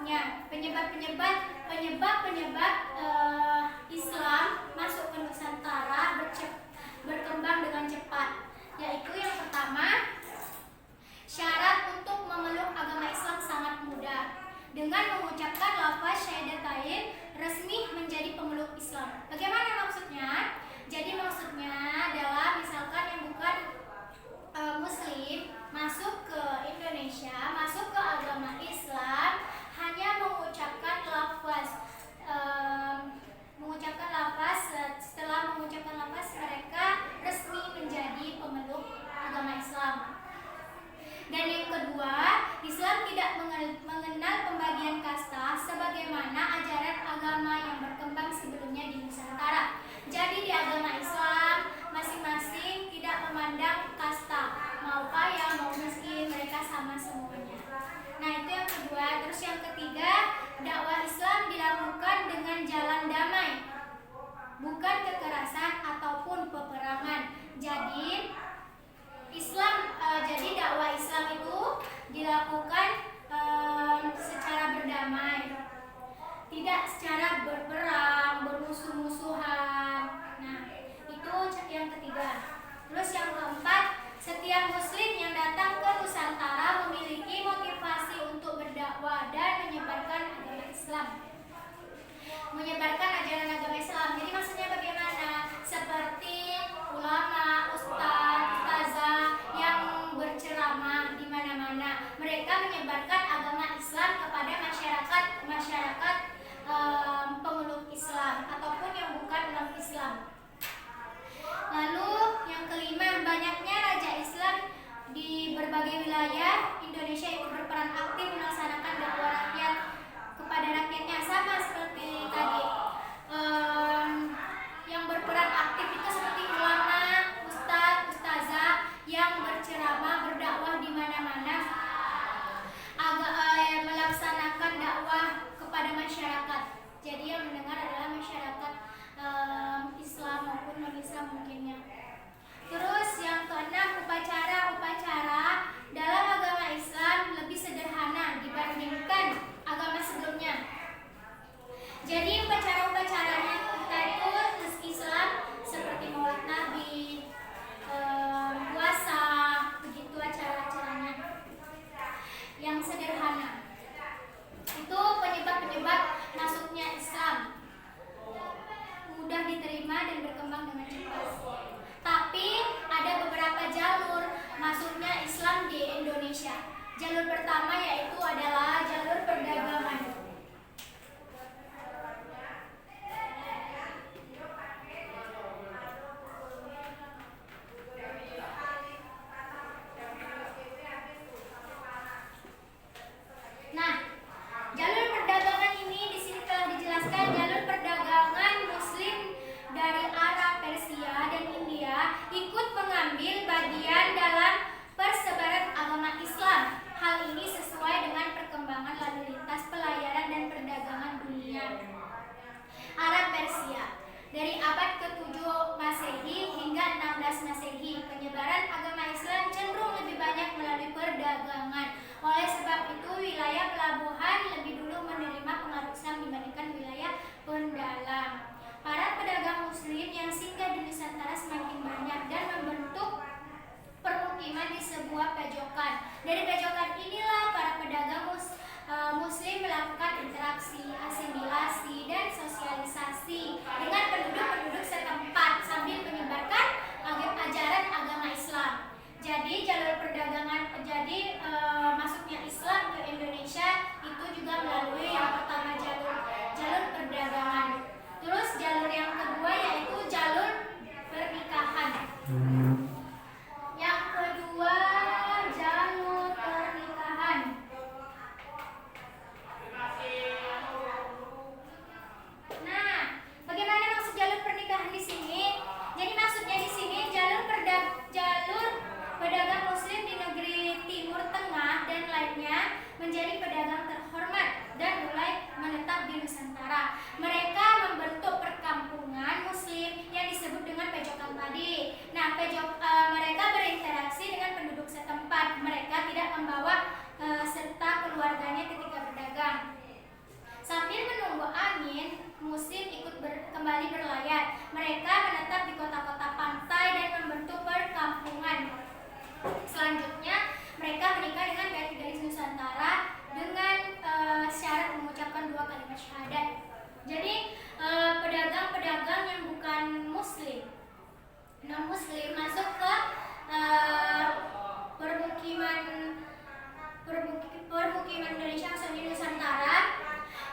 penyebabnya, penyebab Islam masuk ke Nusantara berkembang dengan cepat, yaitu yang pertama, syarat untuk memeluk agama Islam sangat mudah. Dengan mengucapkan lafaz syahadatain resmi menjadi pemeluk Islam. Bagaimana maksudnya? Jadi maksudnya adalah misalkan yang bukan Muslim masuk ke Indonesia, masuk ke agama Islam, hanya mengucapkan lafaz, setelah mengucapkan lafaz mereka resmi menjadi pemeluk agama Islam. Dan yang kedua, Islam tidak mengenal pembagian kasta sebagaimana ajaran agama yang berkembang sebelumnya di Nusantara. Jadi di agama Islam masing-masing tidak memandang kasta, mau kaya mau miskin, mereka sama semuanya. Nah, itu yang kedua. Terus yang ketiga, dakwah Islam dilakukan dengan jalan damai, bukan kekerasan ataupun peperangan. Jadi dakwah Islam itu dilakukan secara berdamai, tidak secara berperang, bermusuh-musuhan. Nah, itu yang ketiga. Terus yang keempat, setiap Muslim yang datang ke Nusantara memiliki motivasi untuk berdakwah dan menyebarkan agama Islam, menyebarkan ajaran agama Islam. Jadi maksudnya bagaimana? Seperti ulama, ustazah yang berceramah di mana-mana, mereka menyebarkan agama Islam kepada masyarakat pemeluk Islam ataupun yang bukan non-Islam. Lalu yang kelima, banyaknya raja Islam di berbagai wilayah Indonesia ikut berperan aktif melaksanakan dakwah rakyat kepada rakyatnya, sama seperti tadi. Yang berperan aktif itu seperti ulama, ustazah yang berceramah, berdakwah di mana-mana, melaksanakan dakwah kepada masyarakat. Jadi yang mendengar adalah masyarakat Islam maupun non-Islam mungkinnya. Terus yang keenam, upacara dalam agama Islam lebih sederhana dibandingkan agama sebelumnya. Jadi upacaranya kita itu Islam seperti Maulid Nabi, puasa, begitu acara-acaranya yang sederhana. Itu penyebab masuknya Islam mudah diterima dan berkembang dengan cepat. Tapi ada beberapa jalur masuknya Islam di Indonesia. Jalur pertama yaitu adalah jalur perdagangan. Nah, jalur perdagangan ini di sini telah dijelaskan. Jalur perdagangan Muslim dari Arab, Persia, dan India ikut mengambil bagian dalam persebaran agama Islam. Hal ini sesuai dengan perkembangan lalu lintas pelayaran dan perdagangan dunia. Arab Persia dari abad ke-7 Masehi hingga 16 Masehi, penyebaran agama Islam cenderung lebih banyak melalui perdagangan. Oleh sebab itu, wilayah pelabuhan lebih dulu menerima pengaruh Islam dibandingkan wilayah pendalam. Para pedagang Muslim yang singgah di Nusantara semakin banyak dan membentuk permukiman di sebuah pajokan. Dari pajokan inilah para pedagang Muslim melakukan interaksi, asimilasi, dan sosialisasi dengan penduduk-penduduk setempat sambil menyebarkan ajaran agama Islam. Jadi jalur perdagangan, masuknya Islam ke Indonesia itu juga melalui yang pertama jalur perdagangan. Terus jalur yang kedua yaitu jalur pernikahan. Yang kedua jalur pernikahan. Nah, bagaimana maksud jalur pernikahan di sini? Jadi maksudnya di sini jalur pedagang Muslim di negeri Timur Tengah dan lainnya menjadi pedagang terhormat dan mulai menetap di Nusantara. Mereka membentuk perkampungan pemukiman Indonesia khususnya di Nusantara,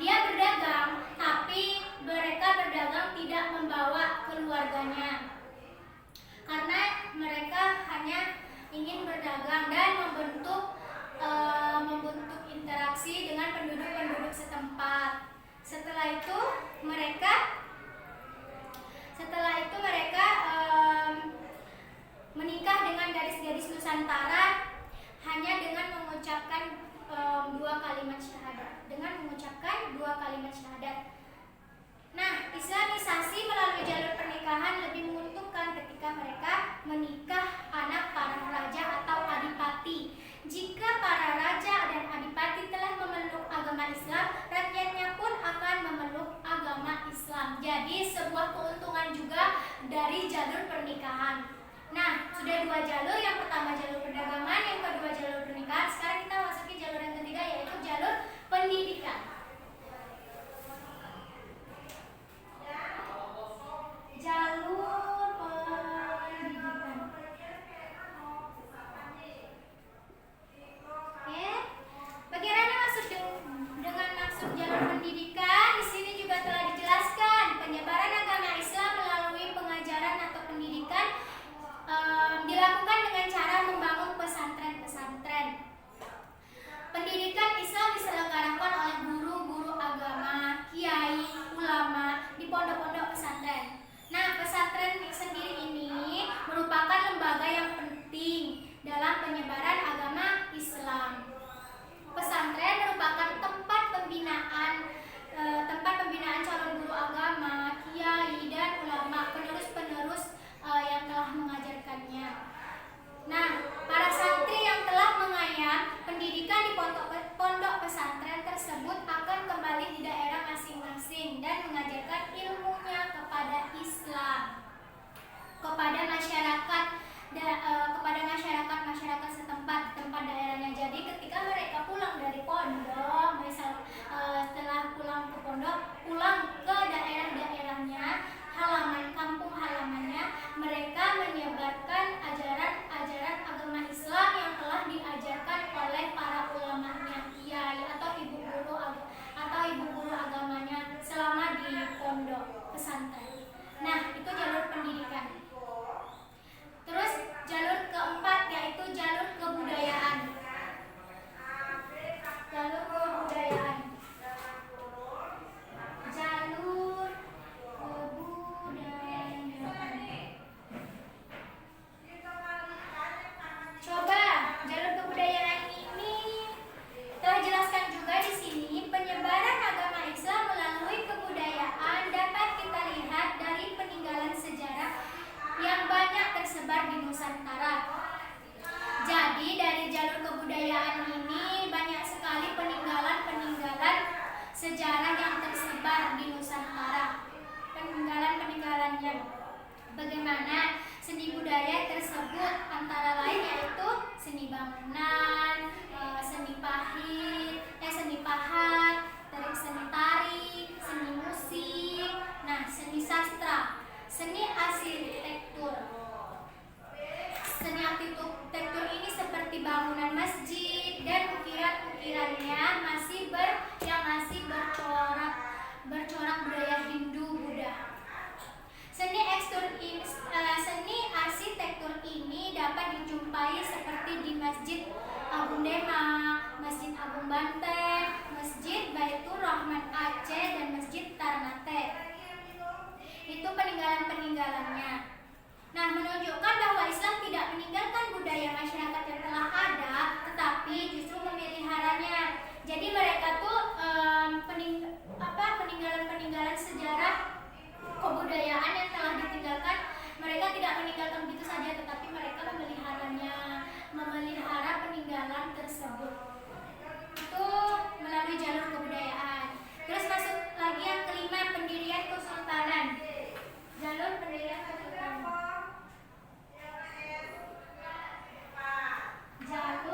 dia berdagang, tapi mereka berdagang tidak membawa keluarganya, karena mereka hanya ingin berdagang dan membentuk interaksi dengan penduduk-penduduk setempat. Setelah itu mereka menikah dengan gadis-gadis Nusantara hanya dengan mengucapkan dua kalimat syahadat. Nah, Islamisasi melalui jalur pernikahan lebih menguntungkan ketika mereka menikah anak para raja atau adipati. Jika para raja dan adipati telah memeluk agama Islam, rakyatnya pun akan memeluk agama Islam. Jadi sebuah keuntungan juga dari jalur pernikahan. Nah, sudah dua jalur, yang pertama jalur perdagangan, yang kedua jalur pernikahan. Sekarang kita masuki jalur yang ketiga, yaitu jalur pendidikan. Jalur pendidikan. Oke. Bagaimana dengan maksud jalur pendidikan? Di sini juga telah dijelaskan penyebaran agama Islam melalui pengajaran atau pendidikan dilakukan dengan cara membangun pesantren-pesantren. Pendidikan Islam diselenggarakan oleh guru-guru agama, kiai, ulama di pondok-pondok pesantren. Nah, pesantren sendiri ini merupakan lembaga yang penting dalam penyebaran agama Islam. Pesantren merupakan tempat pembinaan calon guru agama, kiai, dan ulama, penerus-penerus yang telah mengajarkannya. Nah, para santri yang telah mengayam pendidikan di pondok pesantren tersebut akan kembali di daerah masing-masing dan mengajarkan ilmunya kepada Islam, kepada masyarakat setempat, tempat daerahnya. Jadi ketika mereka pulang dari pondok, setelah pulang ke pondok, pulang ke daerah-daerahnya, kampung halamannya, mereka menyebarkan ajaran agama Islam yang telah diajarkan oleh para ulamanya, kiai atau ibu guru agamanya selama di pondok pesantren. Nah, itu jalur pendidikan. Terus jalur keempat, yaitu jalur kebudayaan. Jalur kebudayaan. Coba jalur kebudayaan ini telah jelaskan juga di sini. Penyebaran agama Islam melalui kebudayaan dapat kita lihat dari peninggalan sejarah yang banyak tersebar di Nusantara. Jadi dari jalur kebudayaan ini banyak sekali peninggalan sejarah yang tersebar di Nusantara. Peninggalannya bagaimana seni budaya tersebut, antara lain yaitu seni bangunan, seni pahat, seni tari, seni musik, seni sastra, seni arsitektur. Seni arsitektur ini seperti bangunan masjid dan ukiran-ukirannya masih bercorak budaya Hindu-Buddha. Seni arsitektur ini dapat dijumpai seperti di Masjid Agung Demak, Masjid Agung Banten, Masjid Baitur Rahman Aceh, dan Masjid Ternate. Itu peninggalannya. Nah, menunjukkan bahwa Islam tidak meninggalkan budaya masyarakat yang telah ada, tetapi justru memeliharanya. Jadi mereka tuh peninggalan sejarah kebudayaan yang telah ditinggalkan, mereka tidak meninggalkan begitu saja, tetapi mereka memelihara peninggalan tersebut. Itu melalui jalur kebudayaan. Terus masuk lagi yang kelima, pendirian kesultanan. Jalur pendirian kesultanan. Jalur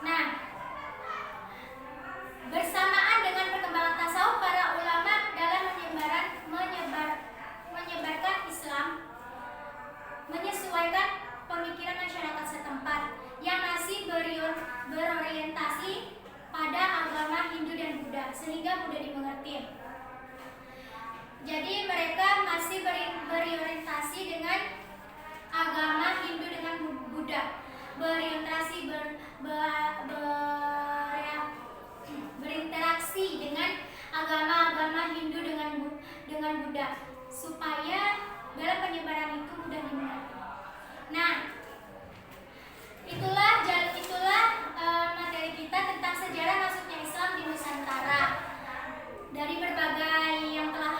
Nah, bersamaan dengan perkembangan tasawuf, para ulama dalam menyebarkan Islam menyesuaikan pemikiran masyarakat setempat yang masih berorientasi pada agama Hindu dan Buddha sehingga mudah dimengerti. Jadi mereka masih berorientasi dengan agama Hindu dengan Buddha, berinteraksi dengan agama-agama Hindu dengan Buddha supaya dalam penyebaran itu mudah dimengerti. Nah, itulah materi kita tentang sejarah masuknya Islam di Nusantara. Dari berbagai yang telah